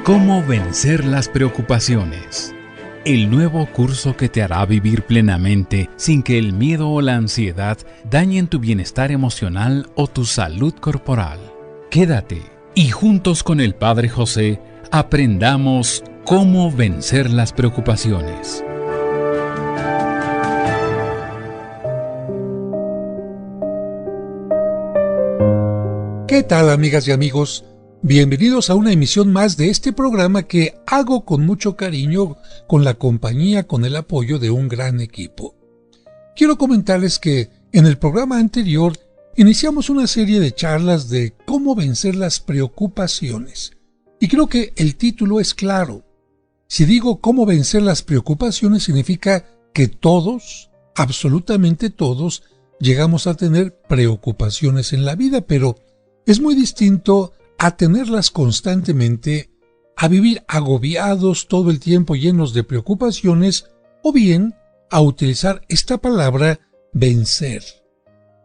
¿Cómo vencer las preocupaciones? El nuevo curso que te hará vivir plenamente sin que el miedo o la ansiedad dañen tu bienestar emocional o tu salud corporal. Quédate y juntos con el Padre José aprendamos cómo vencer las preocupaciones. ¿Qué tal, amigas y amigos? Bienvenidos a una emisión más de este programa que hago con mucho cariño, con la compañía, con el apoyo de un gran equipo. Quiero comentarles que en el programa anterior iniciamos una serie de charlas de cómo vencer las preocupaciones. Y creo que el título es claro. Si digo cómo vencer las preocupaciones, significa que todos, absolutamente todos, llegamos a tener preocupaciones en la vida, pero es muy distinto a tenerlas constantemente, a vivir agobiados todo el tiempo llenos de preocupaciones, o bien a utilizar esta palabra vencer.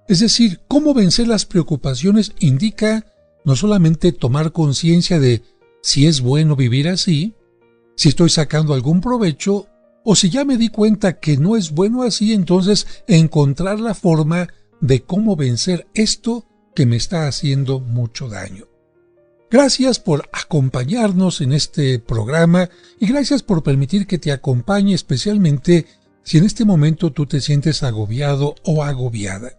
Es decir, cómo vencer las preocupaciones indica no solamente tomar conciencia de si es bueno vivir así, si estoy sacando algún provecho, o si ya me di cuenta que no es bueno así, entonces encontrar la forma de cómo vencer esto que me está haciendo mucho daño. Gracias por acompañarnos en este programa y gracias por permitir que te acompañe, especialmente si en este momento tú te sientes agobiado o agobiada.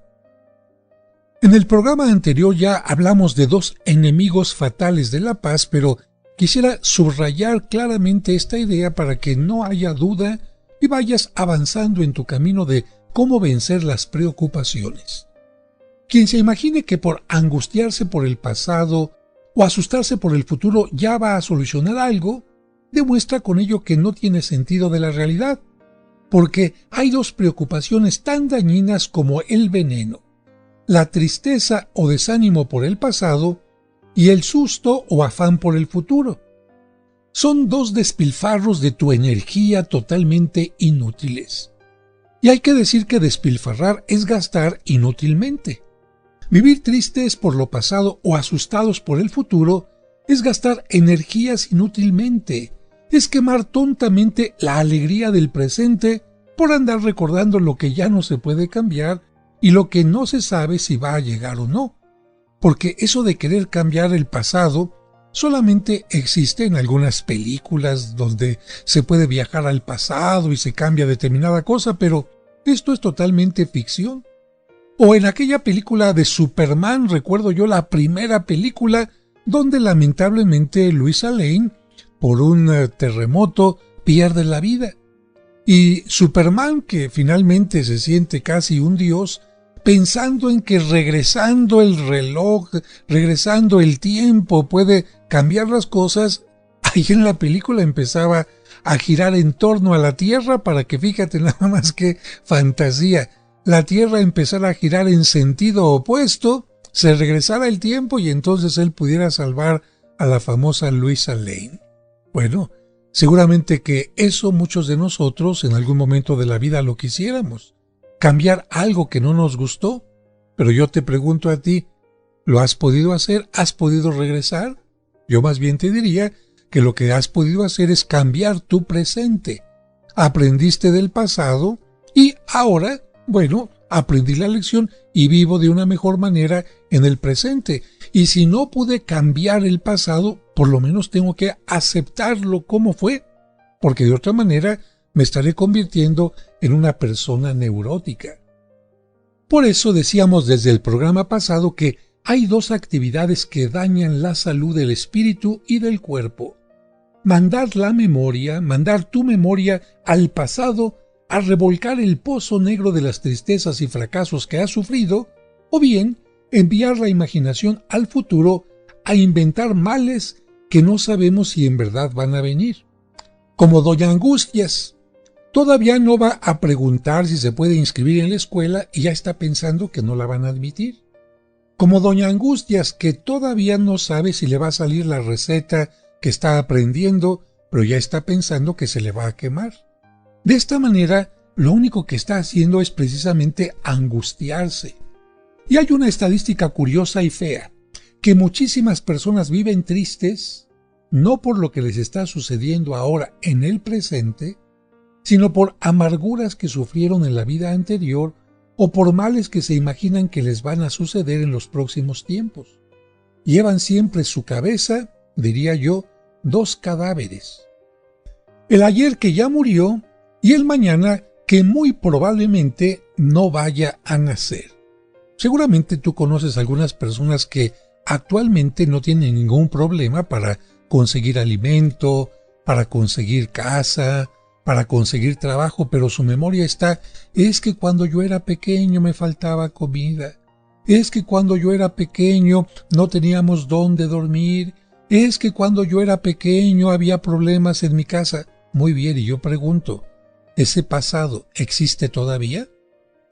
En el programa anterior ya hablamos de dos enemigos fatales de la paz, pero quisiera subrayar claramente esta idea para que no haya duda y vayas avanzando en tu camino de cómo vencer las preocupaciones. Quien se imagine que por angustiarse por el pasado o asustarse por el futuro ya va a solucionar algo, demuestra con ello que no tiene sentido de la realidad, porque hay dos preocupaciones tan dañinas como el veneno: la tristeza o desánimo por el pasado y el susto o afán por el futuro. Son dos despilfarros de tu energía totalmente inútiles. Y hay que decir que despilfarrar es gastar inútilmente. Vivir tristes por lo pasado o asustados por el futuro es gastar energías inútilmente, es quemar tontamente la alegría del presente por andar recordando lo que ya no se puede cambiar y lo que no se sabe si va a llegar o no, porque eso de querer cambiar el pasado solamente existe en algunas películas donde se puede viajar al pasado y se cambia determinada cosa, pero esto es totalmente ficción. O en aquella película de Superman, recuerdo yo la primera película, donde lamentablemente Lois Lane, por un terremoto, pierde la vida. Y Superman, que finalmente se siente casi un dios, pensando en que regresando el reloj, regresando el tiempo, puede cambiar las cosas, ahí en la película empezaba a girar en torno a la Tierra para que, fíjate nada más que fantasía, la Tierra empezara a girar en sentido opuesto, se regresara el tiempo y entonces él pudiera salvar a la famosa Lois Lane. Bueno, seguramente que eso muchos de nosotros en algún momento de la vida lo quisiéramos, cambiar algo que no nos gustó, pero yo te pregunto a ti, ¿lo has podido hacer? ¿Has podido regresar? Yo más bien te diría que lo que has podido hacer es cambiar tu presente. Aprendiste del pasado y ahora, bueno, aprendí la lección y vivo de una mejor manera en el presente. Y si no pude cambiar el pasado, por lo menos tengo que aceptarlo como fue, porque de otra manera me estaré convirtiendo en una persona neurótica. Por eso decíamos desde el programa pasado que hay dos actividades que dañan la salud del espíritu y del cuerpo: mandar tu memoria al pasado a revolcar el pozo negro de las tristezas y fracasos que has sufrido, o bien enviar la imaginación al futuro a inventar males que no sabemos si en verdad van a venir. Como Doña Angustias, todavía no va a preguntar si se puede inscribir en la escuela y ya está pensando que no la van a admitir. Como Doña Angustias, que todavía no sabe si le va a salir la receta que está aprendiendo, pero ya está pensando que se le va a quemar. De esta manera, lo único que está haciendo es precisamente angustiarse. Y hay una estadística curiosa y fea, que muchísimas personas viven tristes, no por lo que les está sucediendo ahora en el presente, sino por amarguras que sufrieron en la vida anterior o por males que se imaginan que les van a suceder en los próximos tiempos. Llevan siempre en su cabeza, diría yo, dos cadáveres. El ayer que ya murió y el mañana que muy probablemente no vaya a nacer. Seguramente tú conoces algunas personas que actualmente no tienen ningún problema para conseguir alimento, para conseguir casa, para conseguir trabajo, pero su memoria es que cuando yo era pequeño me faltaba comida, es que cuando yo era pequeño no teníamos dónde dormir, es que cuando yo era pequeño había problemas en mi casa. Muy bien, y yo pregunto, ¿ese pasado existe todavía?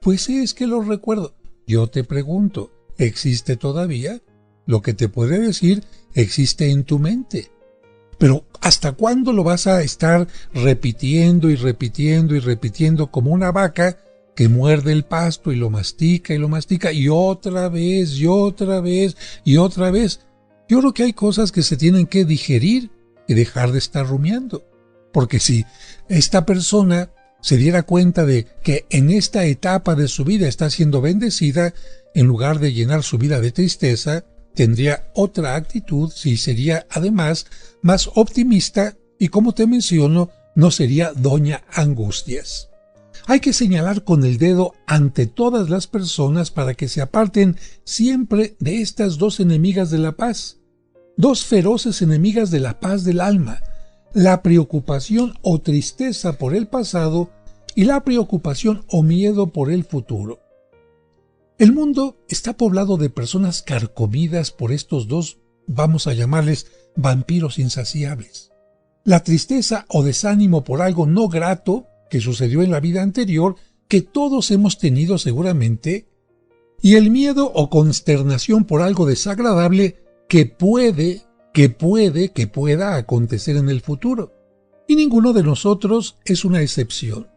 Pues es que lo recuerdo. Yo te pregunto, ¿existe todavía? Lo que te puede decir existe en tu mente. Pero ¿hasta cuándo lo vas a estar repitiendo y repitiendo y repitiendo como una vaca que muerde el pasto y lo mastica y otra vez y otra vez y otra vez? Yo creo que hay cosas que se tienen que digerir y dejar de estar rumiando. Porque si esta persona se diera cuenta de que en esta etapa de su vida está siendo bendecida, en lugar de llenar su vida de tristeza, tendría otra actitud y sería además más optimista y, como te menciono, no sería doña Angustias. Hay que señalar con el dedo ante todas las personas para que se aparten siempre de estas dos enemigas de la paz, dos feroces enemigas de la paz del alma, la preocupación o tristeza por el pasado y la preocupación o miedo por el futuro. El mundo está poblado de personas carcomidas por estos dos, vamos a llamarles vampiros insaciables. La tristeza o desánimo por algo no grato que sucedió en la vida anterior, que todos hemos tenido seguramente, y el miedo o consternación por algo desagradable que pueda acontecer en el futuro. Y ninguno de nosotros es una excepción.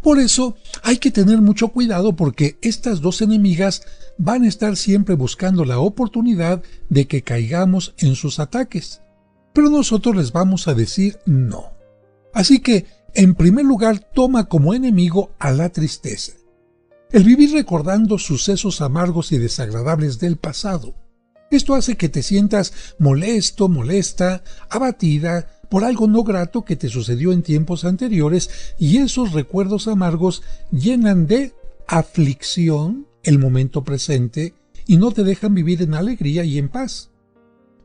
Por eso hay que tener mucho cuidado porque estas dos enemigas van a estar siempre buscando la oportunidad de que caigamos en sus ataques. Pero nosotros les vamos a decir no. Así que, en primer lugar, toma como enemigo a la tristeza. El vivir recordando sucesos amargos y desagradables del pasado. Esto hace que te sientas molesto, molesta, abatida por algo no grato que te sucedió en tiempos anteriores, y esos recuerdos amargos llenan de aflicción el momento presente y no te dejan vivir en alegría y en paz.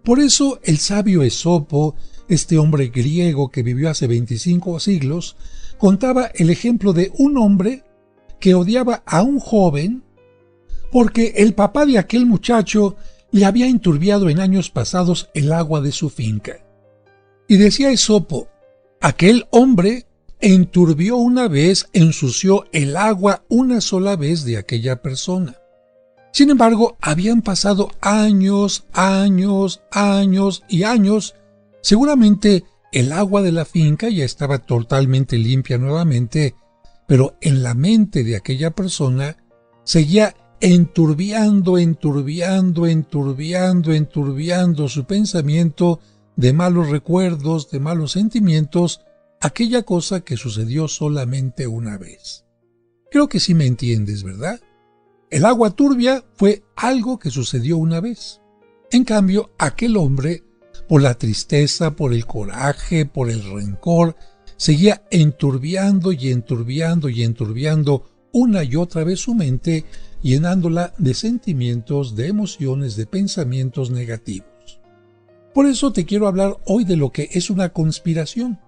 Por eso el sabio Esopo, este hombre griego que vivió hace 25 siglos, contaba el ejemplo de un hombre que odiaba a un joven porque el papá de aquel muchacho le había enturbiado en años pasados el agua de su finca. Y decía Esopo, aquel hombre enturbió una vez, ensució el agua una sola vez de aquella persona. Sin embargo, habían pasado años y años. Seguramente el agua de la finca ya estaba totalmente limpia nuevamente, pero en la mente de aquella persona seguía enturbiando su pensamiento de malos recuerdos, de malos sentimientos, aquella cosa que sucedió solamente una vez. Creo que sí me entiendes, ¿verdad? El agua turbia fue algo que sucedió una vez. En cambio, aquel hombre, por la tristeza, por el coraje, por el rencor, seguía enturbiando una y otra vez su mente, llenándola de sentimientos, de emociones, de pensamientos negativos. Por eso te quiero hablar hoy de lo que es una conspiración.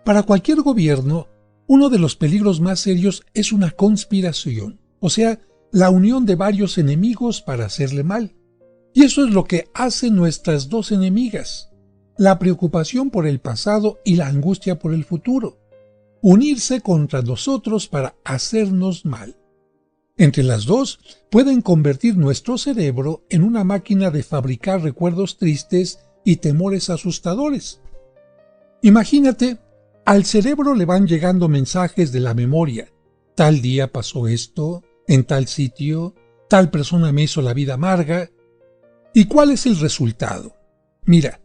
Para cualquier gobierno, uno de los peligros más serios es una conspiración, o sea, la unión de varios enemigos para hacerle mal. Y eso es lo que hacen nuestras dos enemigas, la preocupación por el pasado y la angustia por el futuro. Unirse contra nosotros para hacernos mal. Entre las dos pueden convertir nuestro cerebro en una máquina de fabricar recuerdos tristes y temores asustadores. Imagínate, al cerebro le van llegando mensajes de la memoria. Tal día pasó esto, en tal sitio, tal persona me hizo la vida amarga. ¿Y cuál es el resultado? Mira,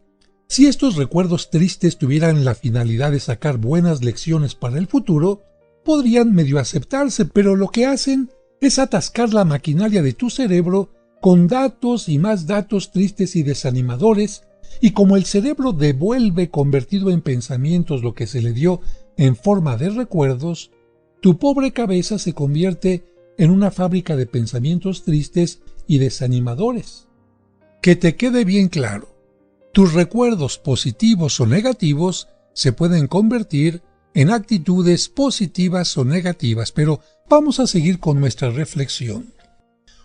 Si estos recuerdos tristes tuvieran la finalidad de sacar buenas lecciones para el futuro, podrían medio aceptarse, pero lo que hacen es atascar la maquinaria de tu cerebro con datos y más datos tristes y desanimadores, y como el cerebro devuelve convertido en pensamientos lo que se le dio en forma de recuerdos, tu pobre cabeza se convierte en una fábrica de pensamientos tristes y desanimadores. Que te quede bien claro, tus recuerdos positivos o negativos se pueden convertir en actitudes positivas o negativas, pero vamos a seguir con nuestra reflexión.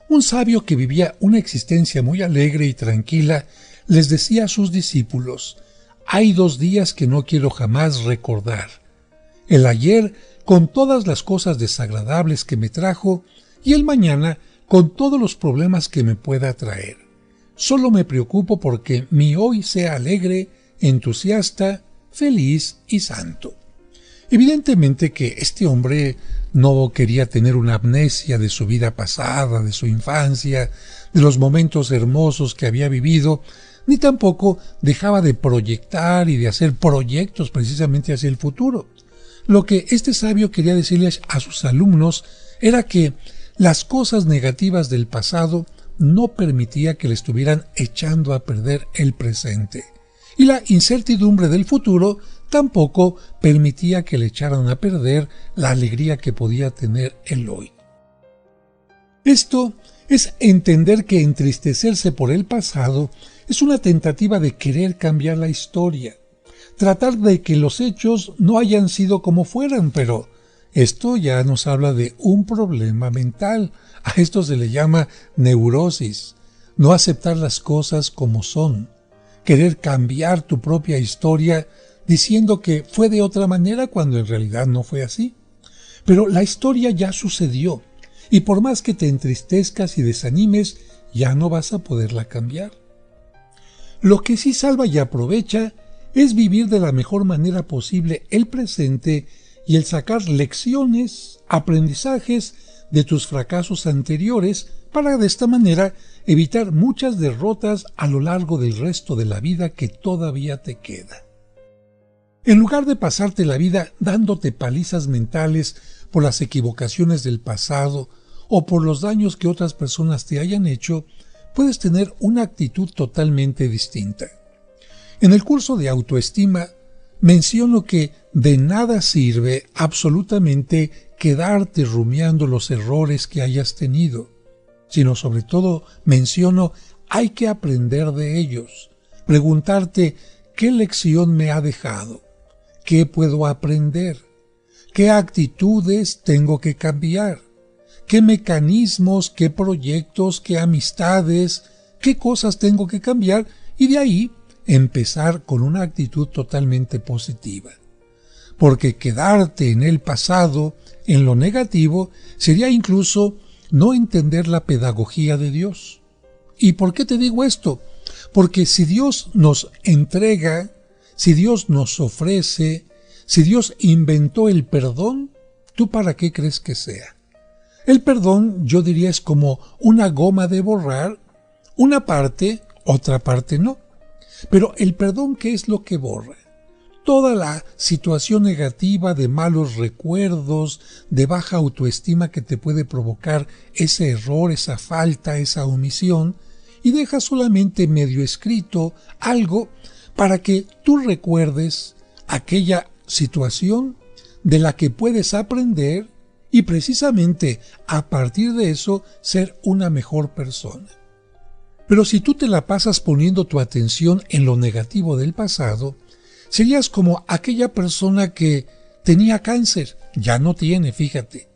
Un sabio que vivía una existencia muy alegre y tranquila les decía a sus discípulos: hay 2 días que no quiero jamás recordar. El ayer con todas las cosas desagradables que me trajo y el mañana con todos los problemas que me pueda traer. Solo me preocupo porque mi hoy sea alegre, entusiasta, feliz y santo. Evidentemente que este hombre no quería tener una amnesia de su vida pasada, de su infancia, de los momentos hermosos que había vivido, ni tampoco dejaba de proyectar y de hacer proyectos precisamente hacia el futuro. Lo que este sabio quería decirles a sus alumnos era que las cosas negativas del pasado no permitía que le estuvieran echando a perder el presente, y la incertidumbre del futuro tampoco permitía que le echaran a perder la alegría que podía tener el hoy. Esto es entender que entristecerse por el pasado es una tentativa de querer cambiar la historia, tratar de que los hechos no hayan sido como fueran, pero esto ya nos habla de un problema mental. A esto se le llama neurosis, no aceptar las cosas como son, querer cambiar tu propia historia diciendo que fue de otra manera cuando en realidad no fue así. Pero la historia ya sucedió, y por más que te entristezcas y desanimes, ya no vas a poderla cambiar. Lo que sí salva y aprovecha es vivir de la mejor manera posible el presente y el sacar lecciones, aprendizajes de tus fracasos anteriores para de esta manera evitar muchas derrotas a lo largo del resto de la vida que todavía te queda. En lugar de pasarte la vida dándote palizas mentales por las equivocaciones del pasado o por los daños que otras personas te hayan hecho, puedes tener una actitud totalmente distinta. En el curso de autoestima menciono que de nada sirve absolutamente quedarte rumiando los errores que hayas tenido, sino sobre todo menciono hay que aprender de ellos, preguntarte qué lección me ha dejado, qué puedo aprender, qué actitudes tengo que cambiar, qué mecanismos, qué proyectos, qué amistades, qué cosas tengo que cambiar y de ahí empezar con una actitud totalmente positiva. Porque quedarte en el pasado, en lo negativo, sería incluso no entender la pedagogía de Dios. ¿Y por qué te digo esto? Porque si Dios nos entrega, si Dios nos ofrece, si Dios inventó el perdón, ¿tú para qué crees que sea? El perdón, yo diría, es como una goma de borrar, una parte, otra parte no. Pero el perdón, ¿qué es lo que borra? Toda la situación negativa de malos recuerdos, de baja autoestima que te puede provocar ese error, esa falta, esa omisión, y deja solamente medio escrito algo para que tú recuerdes aquella situación de la que puedes aprender y precisamente a partir de eso ser una mejor persona. Pero si tú te la pasas poniendo tu atención en lo negativo del pasado, serías como aquella persona que tenía cáncer, ya no tiene, fíjate.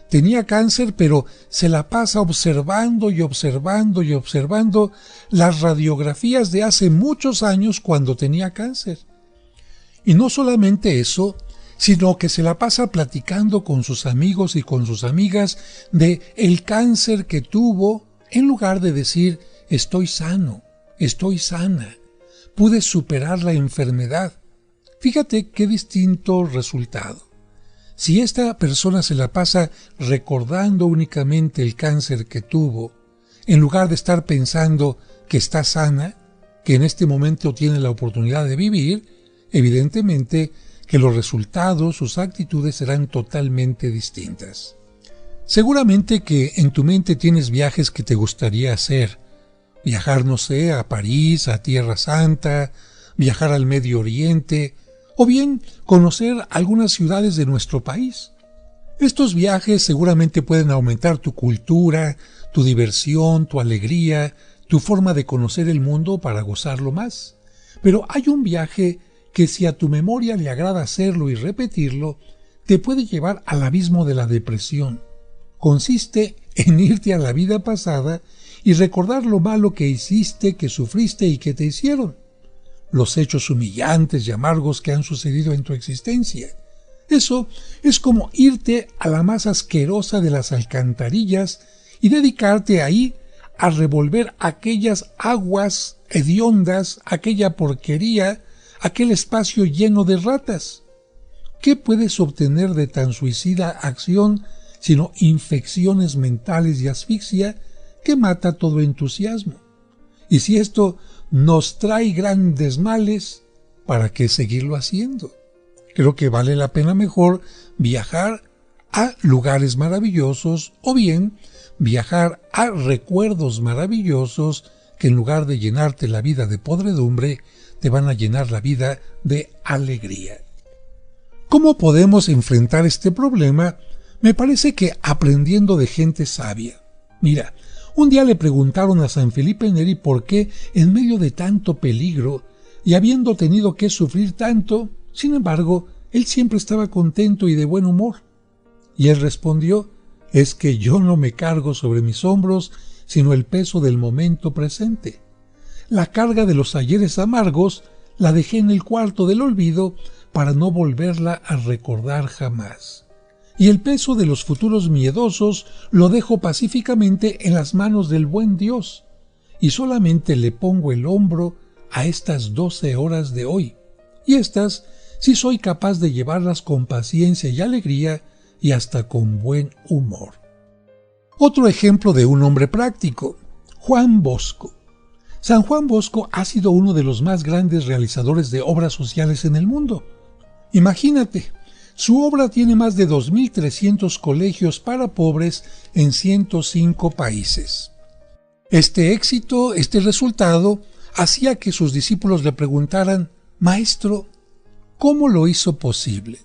Tenía cáncer, pero se la pasa observando y observando y observando las radiografías de hace muchos años cuando tenía cáncer. Y no solamente eso, sino que se la pasa platicando con sus amigos y con sus amigas de el cáncer que tuvo, en lugar de decir estoy sano, estoy sana, pude superar la enfermedad. Fíjate qué distinto resultado. Si esta persona se la pasa recordando únicamente el cáncer que tuvo, en lugar de estar pensando que está sana, que en este momento tiene la oportunidad de vivir, evidentemente que los resultados, sus actitudes serán totalmente distintas. Seguramente que en tu mente tienes viajes que te gustaría hacer. Viajar, no sé, a París, a Tierra Santa, viajar al Medio Oriente, o bien conocer algunas ciudades de nuestro país. Estos viajes seguramente pueden aumentar tu cultura, tu diversión, tu alegría, tu forma de conocer el mundo para gozarlo más. Pero hay un viaje que, si a tu memoria le agrada hacerlo y repetirlo, te puede llevar al abismo de la depresión. Consiste en irte a la vida pasada y recordar lo malo que hiciste, que sufriste y que te hicieron, los hechos humillantes y amargos que han sucedido en tu existencia. Eso es como irte a la más asquerosa de las alcantarillas y dedicarte ahí a revolver aquellas aguas hediondas, aquella porquería, aquel espacio lleno de ratas. ¿Qué puedes obtener de tan suicida acción sino infecciones mentales y asfixia que mata todo entusiasmo? Y si esto nos trae grandes males, ¿para qué seguirlo haciendo? Creo que vale la pena mejor viajar a lugares maravillosos o bien viajar a recuerdos maravillosos que, en lugar de llenarte la vida de podredumbre, te van a llenar la vida de alegría. ¿Cómo podemos enfrentar este problema? Me parece que aprendiendo de gente sabia. Mira, un día le preguntaron a San Felipe Neri por qué, en medio de tanto peligro y habiendo tenido que sufrir tanto, sin embargo, él siempre estaba contento y de buen humor. Y él respondió: es que yo no me cargo sobre mis hombros sino el peso del momento presente. La carga de los ayeres amargos la dejé en el cuarto del olvido para no volverla a recordar jamás. Y el peso de los futuros miedosos lo dejo pacíficamente en las manos del buen Dios, y solamente le pongo el hombro a estas 12 horas de hoy, y estas sí soy capaz de llevarlas con paciencia y alegría y hasta con buen humor. Otro ejemplo de un hombre práctico, Juan Bosco. San Juan Bosco ha sido uno de los más grandes realizadores de obras sociales en el mundo. Imagínate, su obra tiene más de 2.300 colegios para pobres en 105 países. Este éxito, este resultado, hacía que sus discípulos le preguntaran: «Maestro, ¿cómo lo hizo posible?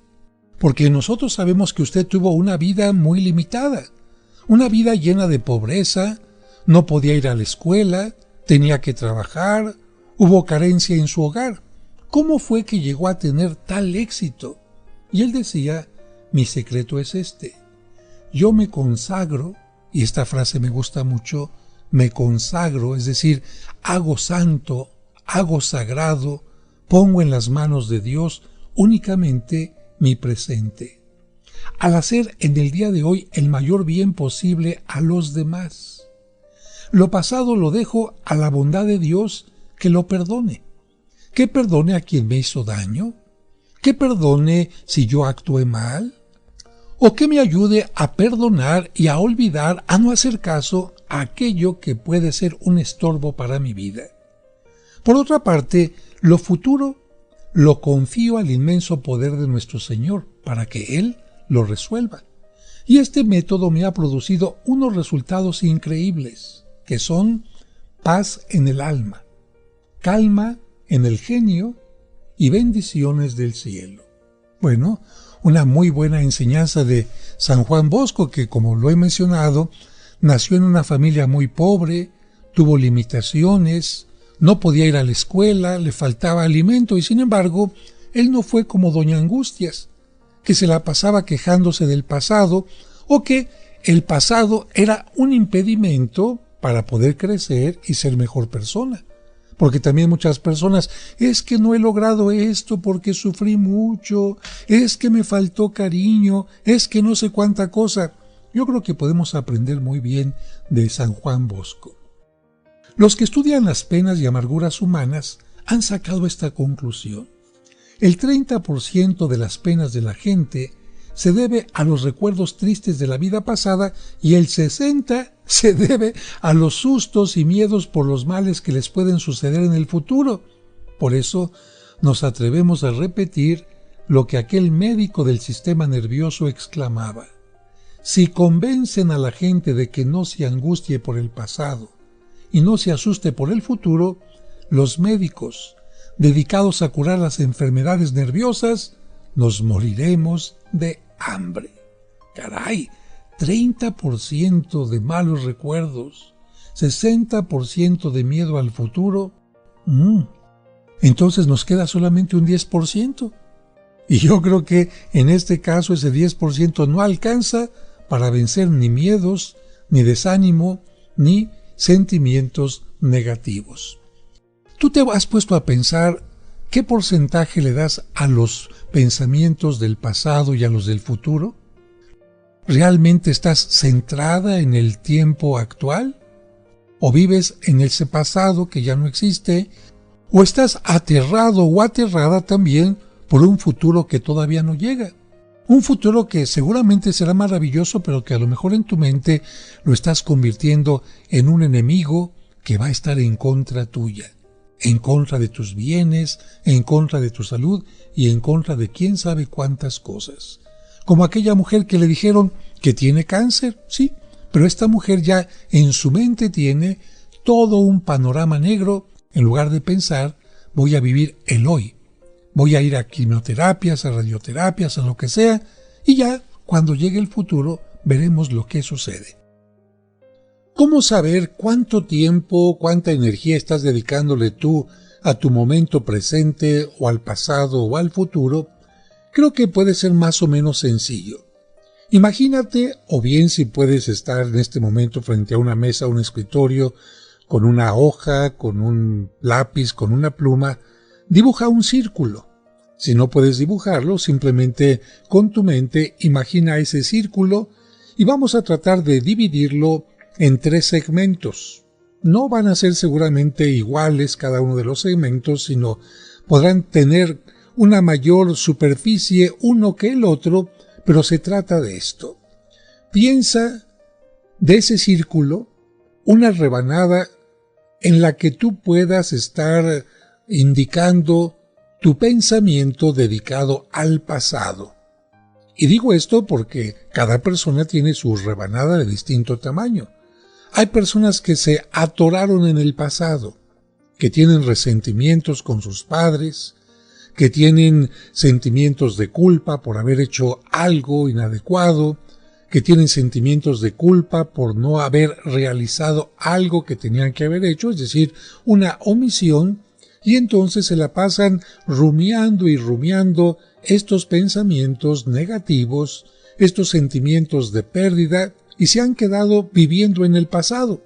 Porque nosotros sabemos que usted tuvo una vida muy limitada, una vida llena de pobreza, no podía ir a la escuela, tenía que trabajar, hubo carencia en su hogar. ¿Cómo fue que llegó a tener tal éxito?». Y él decía: «Mi secreto es este. Yo me consagro», y esta frase me gusta mucho, me consagro, es decir, hago santo, hago sagrado, pongo en las manos de Dios únicamente mi presente, al hacer en el día de hoy el mayor bien posible a los demás. Lo pasado lo dejo a la bondad de Dios, que lo perdone. Que perdone a quien me hizo daño, que perdone si yo actué mal, o que me ayude a perdonar y a olvidar, a no hacer caso a aquello que puede ser un estorbo para mi vida. Por otra parte, lo futuro lo confío al inmenso poder de nuestro Señor para que Él lo resuelva. Y este método me ha producido unos resultados increíbles, que son paz en el alma, calma en el genio y bendiciones del cielo. Bueno, una muy buena enseñanza de San Juan Bosco, que, como lo he mencionado, nació en una familia muy pobre, tuvo limitaciones, no podía ir a la escuela, le faltaba alimento y, sin embargo, él no fue como Doña Angustias, que se la pasaba quejándose del pasado o que el pasado era un impedimento para poder crecer y ser mejor persona. Porque también muchas personas: es que no he logrado esto porque sufrí mucho, es que me faltó cariño, es que no sé cuánta cosa. Yo creo que podemos aprender muy bien de San Juan Bosco. Los que estudian las penas y amarguras humanas han sacado esta conclusión. El 30% de las penas de la gente se debe a los recuerdos tristes de la vida pasada y el 60% se debe a los sustos y miedos por los males que les pueden suceder en el futuro. Por eso nos atrevemos a repetir lo que aquel médico del sistema nervioso exclamaba: si convencen a la gente de que no se angustie por el pasado y no se asuste por el futuro, los médicos dedicados a curar las enfermedades nerviosas nos moriremos de hambre. Caray, 30% de malos recuerdos, 60% de miedo al futuro. Entonces nos queda solamente un 10%. Y yo creo que en este caso ese 10% no alcanza para vencer ni miedos, ni desánimo, ni sentimientos negativos. ¿Tú te has puesto a pensar qué porcentaje le das a los pensamientos del pasado y a los del futuro? ¿Realmente estás centrada en el tiempo actual? ¿O vives en ese pasado que ya no existe? ¿O estás aterrado o aterrada también por un futuro que todavía no llega? Un futuro que seguramente será maravilloso, pero que a lo mejor en tu mente lo estás convirtiendo en un enemigo que va a estar en contra tuya, en contra de tus bienes, en contra de tu salud y en contra de quién sabe cuántas cosas. Como aquella mujer que le dijeron que tiene cáncer, sí, pero esta mujer ya en su mente tiene todo un panorama negro. En lugar de pensar, voy a vivir el hoy, voy a ir a quimioterapias, a radioterapias, a lo que sea, y ya cuando llegue el futuro veremos lo que sucede. ¿Cómo saber cuánto tiempo, cuánta energía estás dedicándole tú a tu momento presente o al pasado o al futuro? Creo que puede ser más o menos sencillo. Imagínate, o bien si puedes estar en este momento frente a una mesa, un escritorio, con una hoja, con un lápiz, con una pluma, dibuja un círculo. Si no puedes dibujarlo, simplemente con tu mente imagina ese círculo y vamos a tratar de dividirlo en 3 segmentos. No van a ser seguramente iguales cada uno de los segmentos, sino podrán tener una mayor superficie uno que el otro, pero se trata de esto. Piensa de ese círculo una rebanada en la que tú puedas estar indicando tu pensamiento dedicado al pasado. Y digo esto porque cada persona tiene su rebanada de distinto tamaño. Hay personas que se atoraron en el pasado, que tienen resentimientos con sus padres, que tienen sentimientos de culpa por haber hecho algo inadecuado, que tienen sentimientos de culpa por no haber realizado algo que tenían que haber hecho, es decir, una omisión, y entonces se la pasan rumiando y rumiando estos pensamientos negativos, estos sentimientos de pérdida, y se han quedado viviendo en el pasado.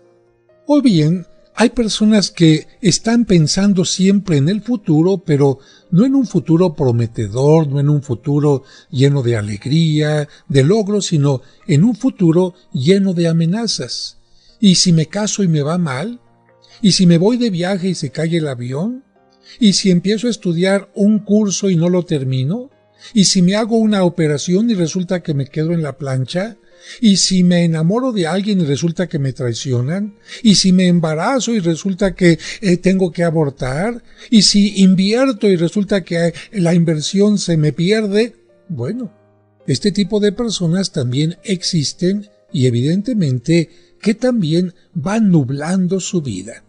O bien, hay personas que están pensando siempre en el futuro, pero no en un futuro prometedor, no en un futuro lleno de alegría, de logros, sino en un futuro lleno de amenazas. ¿Y si me caso y me va mal? ¿Y si me voy de viaje y se cae el avión? ¿Y si empiezo a estudiar un curso y no lo termino? ¿Y si me hago una operación y resulta que me quedo en la plancha? ¿Y si me enamoro de alguien y resulta que me traicionan? ¿Y si me embarazo y resulta que tengo que abortar? ¿Y si invierto y resulta que la inversión se me pierde? Bueno, este tipo de personas también existen y evidentemente que también van nublando su vida.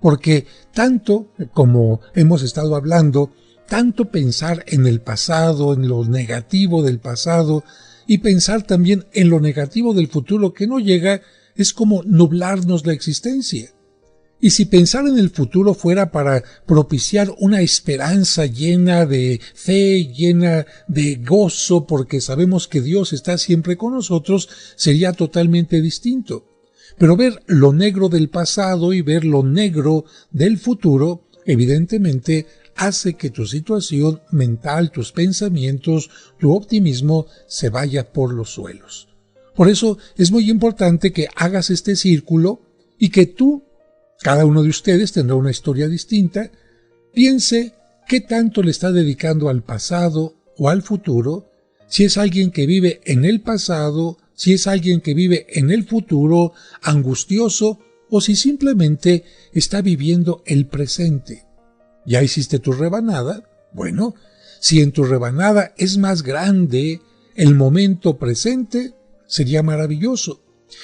Porque tanto como hemos estado hablando, tanto pensar en el pasado, en lo negativo del pasado, y pensar también en lo negativo del futuro que no llega, es como nublarnos la existencia. Y si pensar en el futuro fuera para propiciar una esperanza llena de fe, llena de gozo, porque sabemos que Dios está siempre con nosotros, sería totalmente distinto. Pero ver lo negro del pasado y ver lo negro del futuro, evidentemente, hace que tu situación mental, tus pensamientos, tu optimismo se vaya por los suelos. Por eso es muy importante que hagas este círculo y que tú, cada uno de ustedes tendrá una historia distinta, piense qué tanto le está dedicando al pasado o al futuro, si es alguien que vive en el pasado, si es alguien que vive en el futuro, angustioso, o si simplemente está viviendo el presente. ¿Ya hiciste tu rebanada? Bueno, si en tu rebanada es más grande el momento presente, sería maravilloso.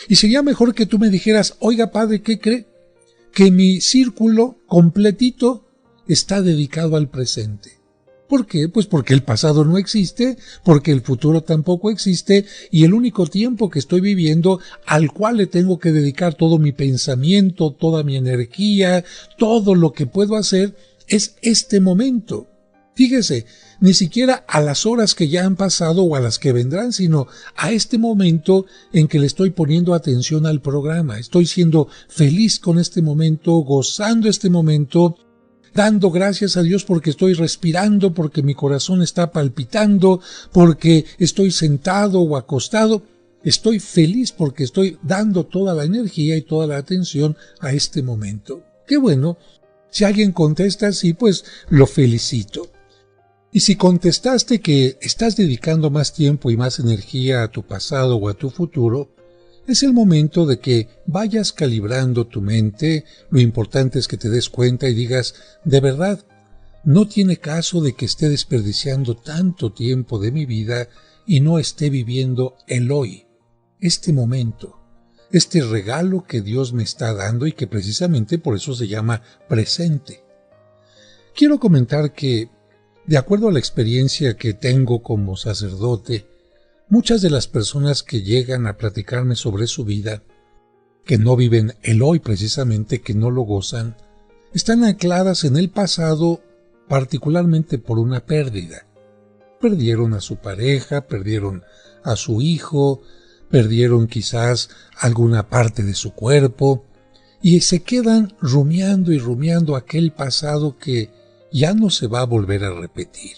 Y sería mejor que tú me dijeras, oiga padre, ¿qué cree? Que mi círculo completito está dedicado al presente. ¿Por qué? Pues porque el pasado no existe, porque el futuro tampoco existe, y el único tiempo que estoy viviendo, al cual le tengo que dedicar todo mi pensamiento, toda mi energía, todo lo que puedo hacer, es este momento. Fíjese, ni siquiera a las horas que ya han pasado o a las que vendrán, sino a este momento en que le estoy poniendo atención al programa. Estoy siendo feliz con este momento, gozando este momento, dando gracias a Dios porque estoy respirando, porque mi corazón está palpitando, porque estoy sentado o acostado. Estoy feliz porque estoy dando toda la energía y toda la atención a este momento. ¡Qué bueno! Si alguien contesta así, pues lo felicito. Y si contestaste que estás dedicando más tiempo y más energía a tu pasado o a tu futuro, es el momento de que vayas calibrando tu mente. Lo importante es que te des cuenta y digas, de verdad, no tiene caso de que esté desperdiciando tanto tiempo de mi vida y no esté viviendo el hoy, este momento, este regalo que Dios me está dando y que precisamente por eso se llama presente. Quiero comentar que, de acuerdo a la experiencia que tengo como sacerdote, muchas de las personas que llegan a platicarme sobre su vida, que no viven el hoy precisamente, que no lo gozan, están ancladas en el pasado, particularmente por una pérdida. Perdieron a su pareja, perdieron a su hijo, perdieron quizás alguna parte de su cuerpo, y se quedan rumiando y rumiando aquel pasado que ya no se va a volver a repetir.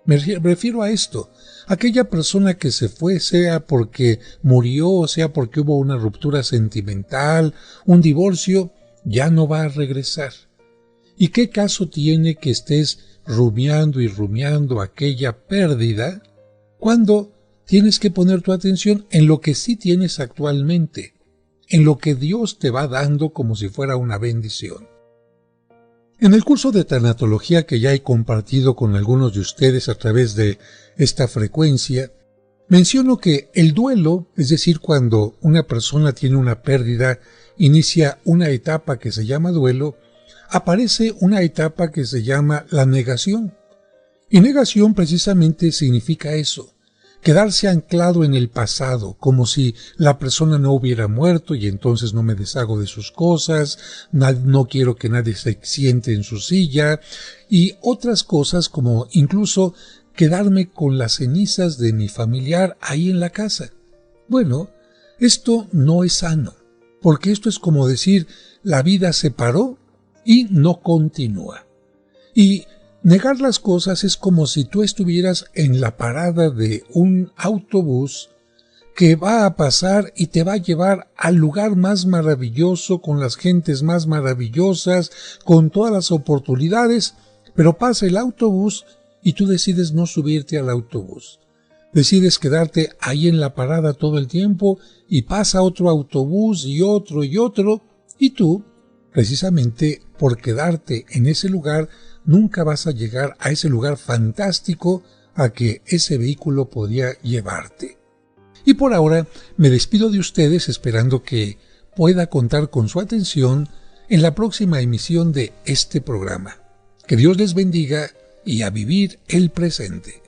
Me refiero a esto, aquella persona que se fue, sea porque murió o sea porque hubo una ruptura sentimental, un divorcio, ya no va a regresar. ¿Y qué caso tiene que estés rumiando y rumiando aquella pérdida cuando tienes que poner tu atención en lo que sí tienes actualmente, en lo que Dios te va dando como si fuera una bendición? En el curso de tanatología que ya he compartido con algunos de ustedes a través de esta frecuencia, menciono que el duelo, es decir, cuando una persona tiene una pérdida, inicia una etapa que se llama duelo, aparece una etapa que se llama la negación. Y negación precisamente significa eso, quedarse anclado en el pasado, como si la persona no hubiera muerto y entonces no me deshago de sus cosas, no quiero que nadie se siente en su silla, y otras cosas como incluso quedarme con las cenizas de mi familiar ahí en la casa. Bueno, esto no es sano, porque esto es como decir, la vida se paró y no continúa. Y negar las cosas es como si tú estuvieras en la parada de un autobús que va a pasar y te va a llevar al lugar más maravilloso, con las gentes más maravillosas, con todas las oportunidades, pero pasa el autobús y tú decides no subirte al autobús. Decides quedarte ahí en la parada todo el tiempo y pasa otro autobús y otro, y tú, precisamente por quedarte en ese lugar, nunca vas a llegar a ese lugar fantástico a que ese vehículo podría llevarte. Y por ahora me despido de ustedes esperando que pueda contar con su atención en la próxima emisión de este programa. Que Dios les bendiga y a vivir el presente.